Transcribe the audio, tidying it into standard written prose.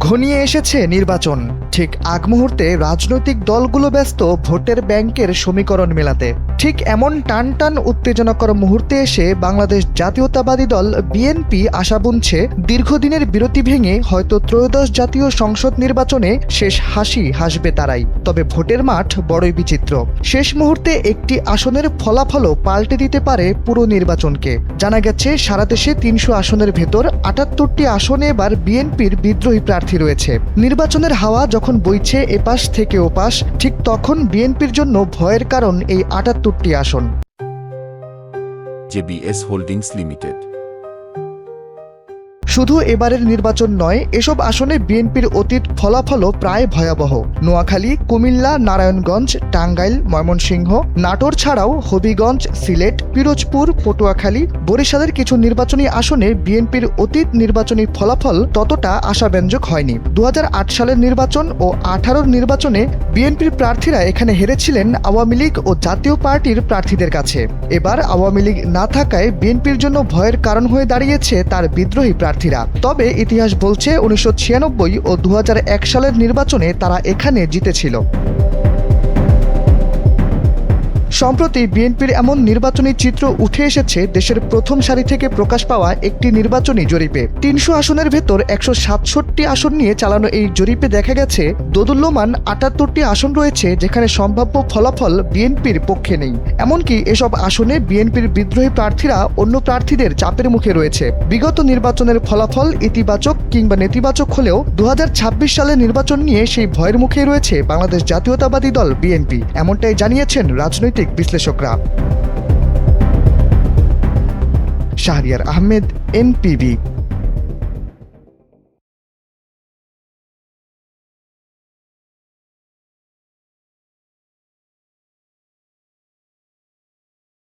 ঘনিয়ে এসেছে নির্বাচন। ঠিক আগ মুহূর্তে রাজনৈতিক দলগুলো ব্যস্ত ভোটের ব্যাংকের সমীকরণ মেলাতে। ঠিক এমন টান টান উত্তেজনাকর মুহূর্তে এসে বাংলাদেশ জাতীয়তাবাদী দল বিএনপি আশা বুনছে দীর্ঘদিনের বিরতি ভেঙে হয়তো ত্রয়োদশ জাতীয় সংসদ নির্বাচনে শেষ হাসি হাসবে তারাই। তবে ভোটের মাঠ বড়ই বিচিত্র। শেষ মুহূর্তে একটি আসনের ফলাফলও পাল্টে দিতে পারে পুরো নির্বাচনকে। জানা গেছে সারা দেশে ৩০০ আসনের ভেতর ৭৮টি আসনে এবার বিএনপির বিদ্রোহী প্রার্থী রয়েছে। নির্বাচনের হাওয়া যখন বইছে এপাশ থেকে ওপাশ, ঠিক তখন বিএনপির জন্য ভয়ের কারণ এই ৭৮টি আসন। JBS holdings limited. শুধু এবারের নির্বাচন নয়, এসব আসনে বিএনপির অতীত ফলাফলও প্রায় ভয়াবহ। নোয়াখালী, কুমিল্লা, নারায়ণগঞ্জ, টাঙ্গাইল, ময়মনসিংহ, নাটোর ছাড়াও হবিগঞ্জ, সিলেট, পিরোজপুর, পটুয়াখালী, বরিশালের কিছু নির্বাচনী আসনে বিএনপির অতীত নির্বাচনী ফলাফল ততটা আশাব্যঞ্জক হয়নি। ২০০৮ সালের নির্বাচন ও ১৮ নির্বাচনে বিএনপির প্রার্থীরা এখানে হেরেছিলেন আওয়ামী লীগ ও জাতীয় পার্টির প্রার্থীদের কাছে। এবার আওয়ামী লীগ না থাকায় বিএনপির জন্য ভয়ের কারণ হয়ে দাঁড়িয়েছে তার বিদ্রোহী প্রার্থীরা। তবে ইতিহাস বলছে ১৯৯৬ ও ২০০১ সালের নির্বাচনে তারা এখানে জিতেছিল। সম্প্রতি বিএনপির এমন নির্বাচনী চিত্র উঠে এসেছে দেশের প্রথম সারি থেকে প্রকাশ পাওয়া একটি নির্বাচনী জরিপে। ৩০০ আসনের ভেতর ১৬৭ আসন নিয়ে চালানো এই জরিপে দেখা গেছে দোদুল্যমান ৭৮টি আসন রয়েছে যেখানে সম্ভাব্য ফলাফল বিএনপির পক্ষে নেই। এমনকি এসব আসনে বিএনপির বিদ্রোহী প্রার্থীরা অন্য প্রার্থীদের চাপের মুখে রয়েছে। বিগত নির্বাচনের ফলাফল ইতিবাচক কিংবা নেতিবাচক হলেও ২০২৬ সালের নির্বাচন নিয়ে সেই ভয়ের মুখে রয়েছে বাংলাদেশ জাতীয়তাবাদী দল বিএনপি। এমনটাই জানিয়েছেন রাজনৈতিক বিশ্লেষকরা। শাহরিয়ার আহমেদ, এনপিবি।